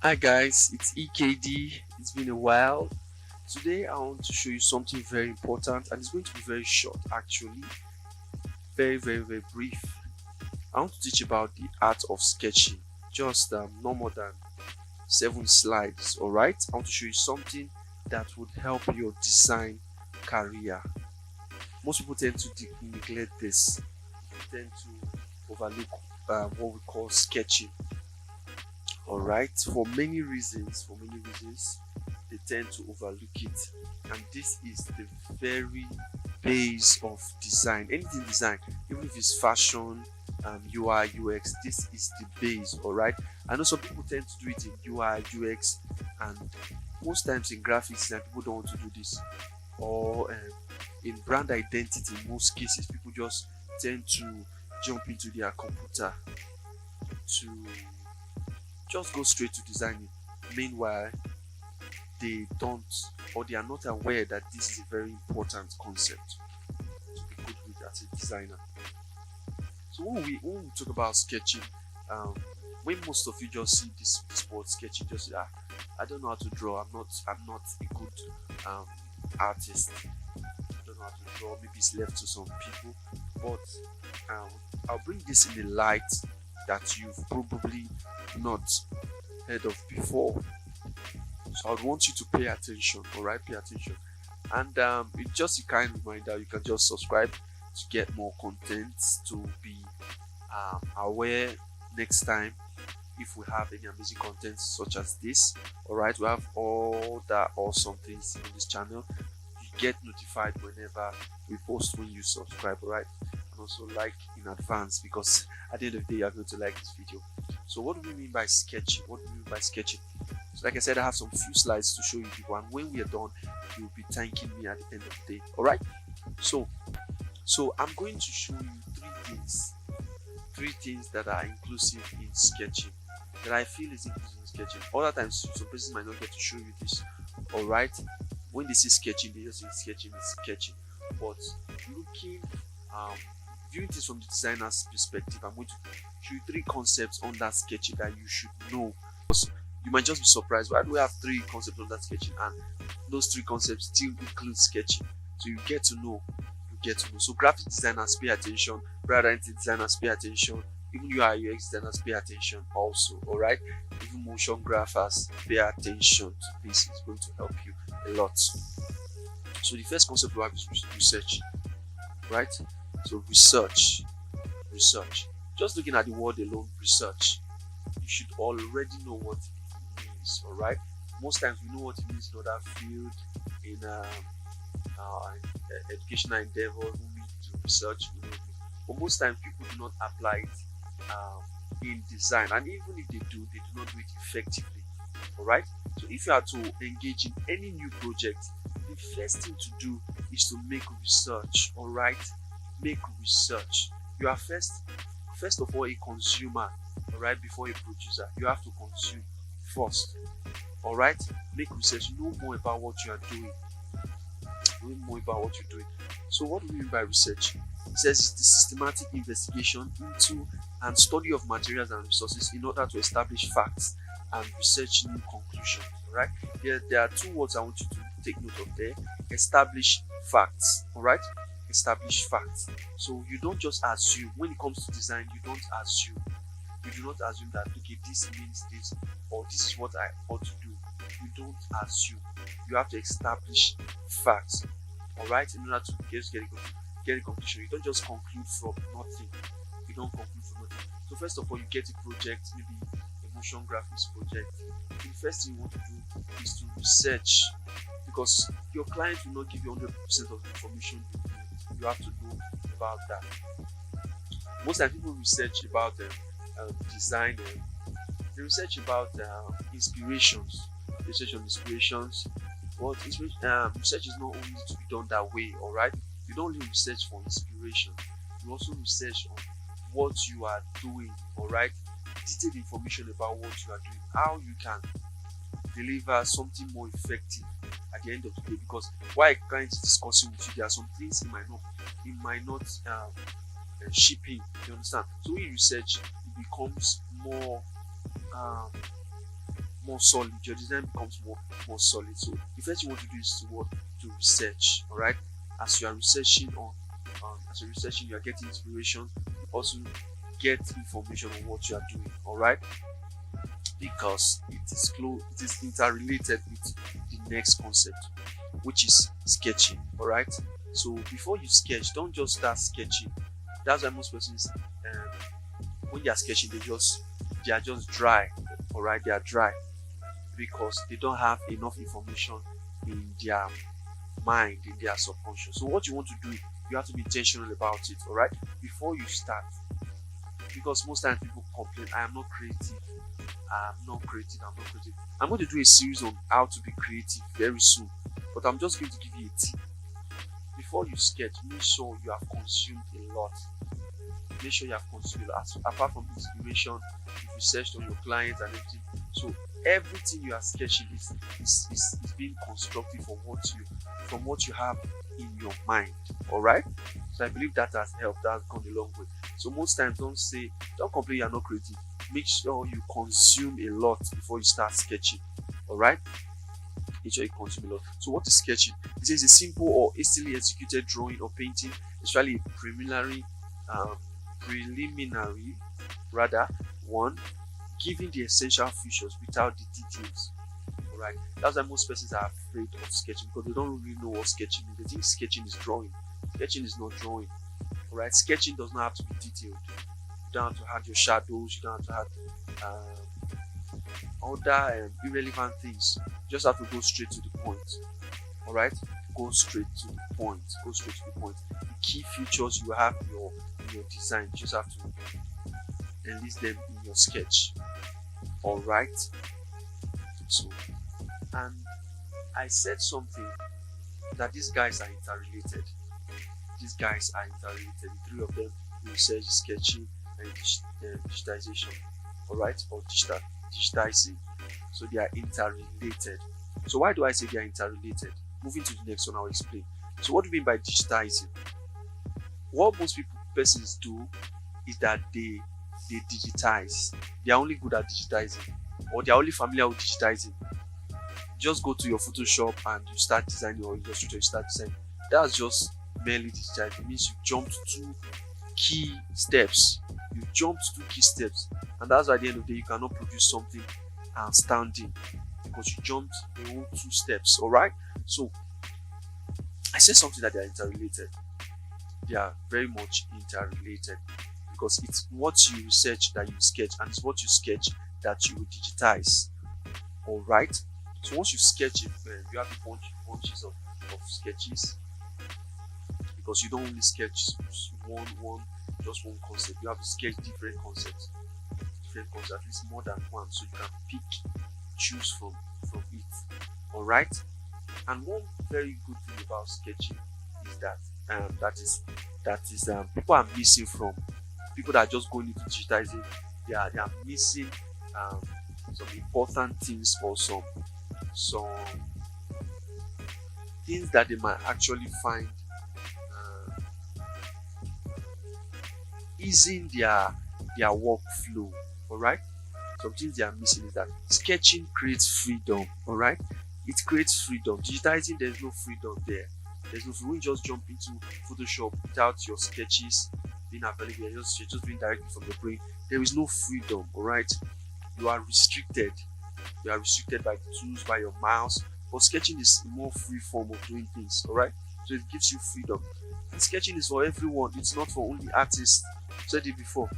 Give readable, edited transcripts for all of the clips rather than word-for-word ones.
Hi guys, it's EKD. It's been a while. Today I want to show you something very important and it's going to be very short actually. Very brief. I want to teach about the art of sketching. Just no more than 7 slides, alright? I want to show you something that would help your design career. Most people tend to neglect this. They tend to overlook what we call sketching. All right, for many reasons they tend to overlook it, and this is the very base of design. Anything design, even if it's fashion, UI UX, this is the base. All right, I know some people tend to do it in UI UX, and most times in graphics design people don't want to do this, or in brand identity in most cases people just tend to jump into their computer to just go straight to designing. Meanwhile, they don't, or they are not aware that this is a very important concept to be good with as a designer. So when we talk about sketching, um, when most of you just see this word sketching, just say, I don't know how to draw. I'm not a good artist. I don't know how to draw. Maybe it's left to some people, but I'll bring this in a light that you've probably not heard of before. So I'd want you to pay attention, all right? Pay attention. And it's just a kind reminder you can just subscribe to get more content, to be aware next time if we have any amazing content such as this. All right, we have all that awesome things on this channel. You get notified whenever we post when you subscribe, all right? And also like in advance, because at the end of the day you're going to like this video. So what do we mean by sketching? What do we mean by sketching? So like I said, I have some few slides to show you people, and when we are done you'll be thanking me at the end of the day. All right, so I'm going to show you three things that are inclusive in sketching, that I feel is inclusive in sketching. Other times some persons might not get to show you this. All right, when they say sketching they just say sketching is sketching, but looking um viewing things from the designer's perspective, I'm going to show you three concepts on that sketching that you should know. You might just be surprised, why do we have three concepts on that sketching, and those three concepts still include sketching. So you get to know. So graphic designers pay attention, brand identity designers pay attention, even UI UX designers pay attention also. All right, even motion graphers pay attention to this. It's going to help you a lot. So the first concept we have is research, right? So research, just looking at the word alone, research, you should already know what it means. All right, most times we know what it means in other field, in educational endeavor, who need to research, but most times people do not apply it in design, and even if they do not do it effectively. All right, so if you are to engage in any new project, the first thing to do is to make research. All right, make research. You are first of all a consumer. All right, before a producer, you have to consume first. All right, make research, know more about what you are doing, know more about what you're doing. So what do we mean by research? It says it's the systematic investigation into and study of materials and resources in order to establish facts and research new conclusions. All right, there are two words I want you to take note of there: establish facts. All right, establish facts. So you don't just assume. When it comes to design, you don't assume. You do not assume that, okay, this means this, or this is what I ought to do. You don't assume. You have to establish facts. All right, in order to get a conclusion, you don't just conclude from nothing. You don't conclude from nothing. So first of all, you get a project, maybe a motion graphics project. The first thing you want to do is to research, because your client will not give you 100% of the information you need. You have to know about that. Most times people research about design, they research about inspirations, research on inspirations. But research is not only to be done that way. All right, you don't only research for inspiration, you also research on what you are doing. All right, detailed information about what you are doing, how you can deliver something more effective at the end of the day. Because while a client is discussing with you, there are some things it might not shipping. You understand? So when you research, it becomes um, more solid. Your design becomes more solid. So the first thing you want to do is to research. All right, as you are researching you are getting inspiration. Also get information on what you are doing. All right, because it is interrelated with the next concept, which is sketching. All right, so before you sketch, don't just start sketching. That's why most persons, when they are sketching, they are just dry. All right, they are dry because they don't have enough information in their mind, in their subconscious. So what you want to do, you have to be intentional about it. All right, before you start, because most times people complain, I am not creative, I'm not creative, I'm not creative. I'm going to do a series on how to be creative very soon, but I'm just going to give you a tip. Before you sketch, make sure you have consumed a lot. Make sure you have consumed a lot. Apart from inspiration, you've researched on your clients and everything. So everything you are sketching is being constructive from what you have in your mind. All right. So I believe that has helped. That has gone a long way. So most times, don't complain you're not creative. Make sure you consume a lot before you start sketching. All right. Make sure you consume a lot. So what is sketching? It is a simple or hastily executed drawing or painting, especially a preliminary rather one, giving the essential features without the details. All right. That's why most persons are afraid of sketching, because they don't really know what sketching is. They think sketching is drawing. Sketching is not drawing. All right. Sketching does not have to be detailed. You don't have to add your shadows. You don't have to add other irrelevant things. You just have to go straight to the point. All right. Go straight to the point. Go straight to the point. The key features you have in your design, you just have to enlist them in your sketch. All right. So, and I said something that these guys are interrelated. These guys are interrelated. The three of them: research, sketching, and digitization. All right, or digitizing. So they are interrelated. So why do I say they are interrelated? Moving to the next one, I'll explain. So what do you mean by digitizing? What most persons do is that they digitize. They are only good at digitizing, or they are only familiar with digitizing. Just go to your Photoshop and you start designing, or Illustrator, you start designing. That's just merely digitizing. It means you jumped two key steps. And that's why at the end of the day you cannot produce something outstanding, because you jumped the whole two steps. All right. So I said something that they are interrelated. They are very much interrelated, because it's what you research that you sketch, and it's what you sketch that you will digitize. All right. So once you sketch it, you have bunches of sketches, because you don't only sketch one concept. You have to sketch different concepts, at least more than one, so you can choose from it. All right. And one very good thing about sketching is that people are missing from people that are just going into digitizing. They are missing some important things, or some things that they might actually find easing their workflow. All right. Some things they are missing is that sketching creates freedom. All right. It creates freedom. Digitizing, there's no freedom there. There's no freedom. When you just jump into Photoshop without your sketches being available, you're just doing directly from your brain. There is no freedom. All right. You are restricted. You are restricted by the tools, by your mouse. But sketching is a more free form of doing things. All right. So it gives you freedom. And sketching is for everyone. It's not for only artists. I said it before.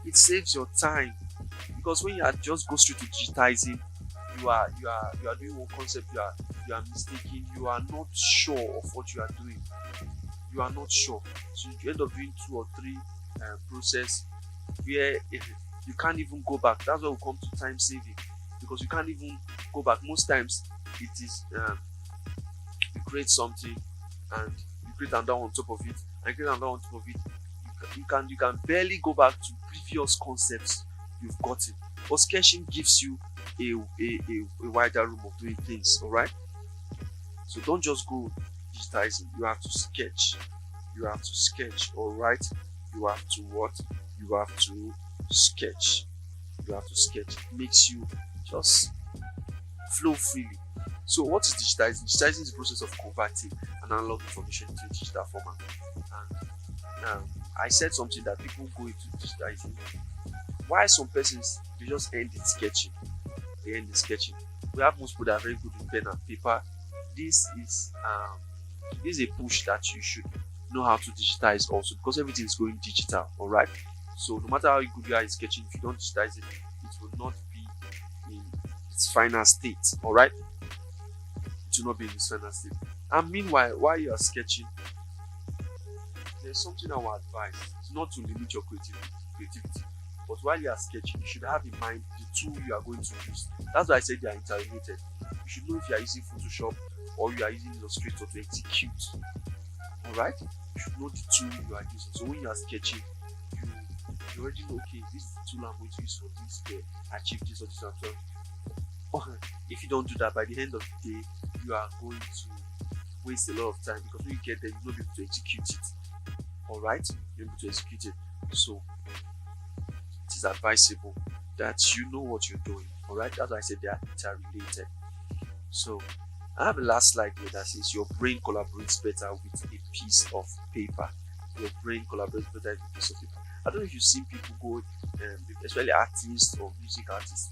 It saves your time, because when you are just go straight to digitizing, you are doing one concept, you are mistaken, you are not sure of what you are doing. You are not sure, so you end up doing 2 or 3 process where you can't even go back. That's why we come to time saving, because you can't even go back. Most times it is you create something and you create another on top of it, and create another on top of it. You can barely go back to previous concepts you've gotten. But sketching gives you a wider room of doing things. All right. So don't just go digitizing. You have to sketch. All right. You have to what? You have to sketch. you have to sketch. It makes you just flow freely. So what is digitizing? Digitizing is the process of converting an analog information into a digital format. And I said something that people go into digitizing. Why some persons they just end in sketching? They end in sketching. We have most people that are very good with pen and paper. This is a push that you should know how to digitize also, because everything is going digital. All right. So no matter how good you are in sketching, if you don't digitize it, it will not be in its final state. All right. It will not be in its final state. And meanwhile, while you are sketching, there's something I will advise. It's not to limit your creativity. But while you are sketching, you should have in mind the tool you are going to use. That's why I said they are interrelated. You should know if you are using Photoshop or you are using Illustrator to execute. Alright? You should know the tool you are using. So when you are sketching, you already know, okay, this is the tool I'm going to use for this to achieve this or this and that. If you don't do that, by the end of the day, you are going to waste a lot of time, because when you get there, you'll not be able to execute it. Alright? You'll be able to execute it. So it is advisable that you know what you're doing. Alright, that's why I said they are interrelated. So I have a last slide here that says your brain collaborates better with a piece of paper. Your brain collaborates better with a piece of paper. I don't know if you've seen people go, especially artists or music artists,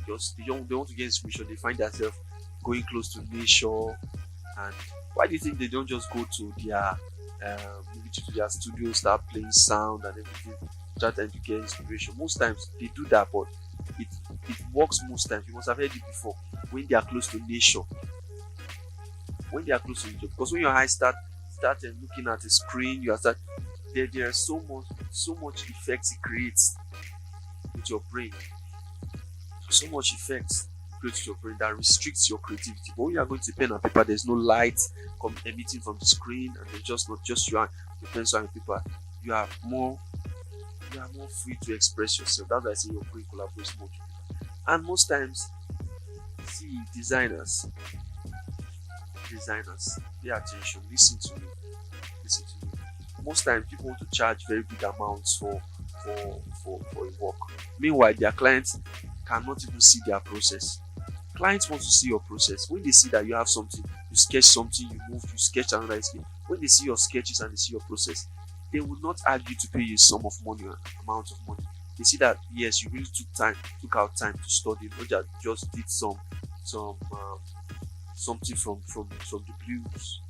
just they want to get inspiration. They find themselves going close to nature. And why do you think they don't just go to their maybe to their studio, start playing sound and everything, start to get inspiration? Most times they do that, but it works most times. You must have heard it before. When they are close to nature, because when your eyes start looking at the screen, you are there are so much effects it creates with your brain. So much effects creates your brain that restricts your creativity. But when you are going to pen and paper, there's no light emitting from the screen, and there's just not just you and the pencil and paper. You are more free to express yourself. That's why I say your brain collaborates more. And most times, see, designers, pay attention, listen to me. Most times people want to charge very big amounts for a work. Meanwhile, their clients cannot even see their process. Clients want to see your process. When they see that you have something, you sketch something, you move, you sketch another sketch. When they see your sketches and they see your process, they will not argue to pay you a sum of money or amount of money. They see that yes, you really took out time to study, not just did something from the blues.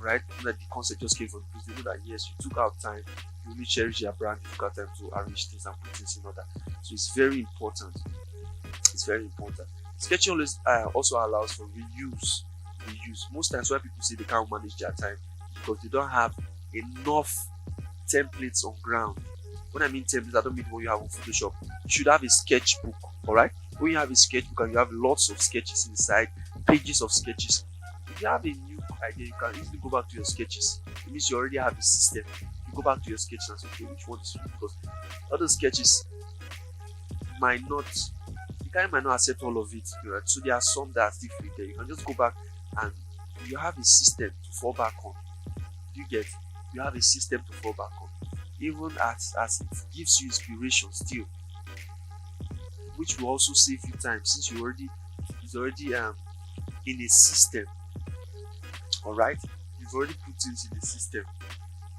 Right? That the concept just came from the blues. They know that yes, you took out time, you really cherish your brand, you took out time to arrange things and put things in order. So it's very important. Sketching also allows for reuse. Most times why people say they can't manage their time, because they don't have enough templates on ground. When I mean templates, I don't mean what you have on Photoshop. You should have a sketchbook. Alright? When you have a sketchbook and you have lots of sketches inside, pages of sketches, if you have a new idea, you can easily go back to your sketches. It means you already have a system. You go back to your sketches and say, okay, which one is good? Because other sketches might not accept all of it. Right? So there are some that are still free there. You can just go back and you have a system to fall back on. You have a system to fall back on. Even as it gives you inspiration still, which will also save you time, since it's already in a system. Alright? You've already put things in the system.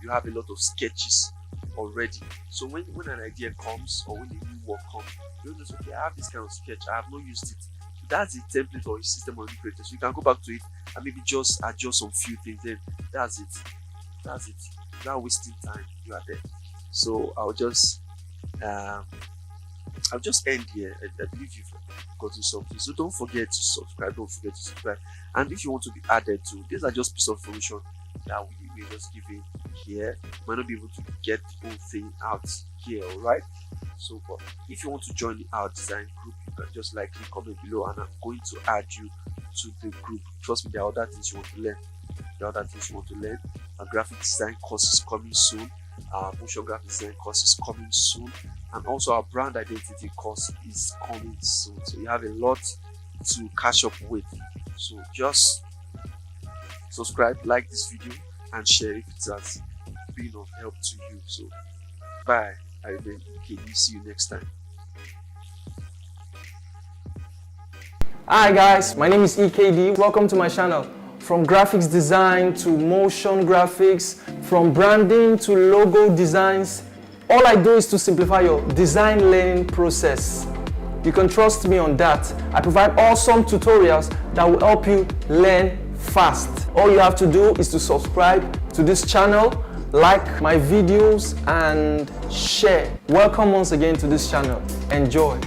You have a lot of sketches already. So when an idea comes, or when a new work comes, you know, okay, I have this kind of sketch, I have not used it. So that's the template or a system already created. So you can go back to it and maybe just adjust some few things. Then that's it. Without wasting time, you are there. So I'll just end here. I believe you've gotten something. So don't forget to subscribe. And if you want to be added to, these are just piece of information that we're just giving here. You might not be able to get the whole thing out here, alright? So, but if you want to join our design group, you can just comment below, and I'm going to add you to the group. Trust me, there are other things you want to learn. Our graphic design course is coming soon. Our motion graphic design course is coming soon, and also our brand identity course is coming soon. So you have a lot to catch up with. So just subscribe, like this video, and share if it has been of help to you. So bye. I remain EKD. See you next time. Hi guys, my name is EKD. Welcome to my channel. From graphics design to motion graphics, from branding to logo designs, all I do is to simplify your design learning process. You can trust me on that. I provide awesome tutorials that will help you learn fast. All you have to do is to subscribe to this channel, like my videos and share. Welcome once again to this channel. Enjoy.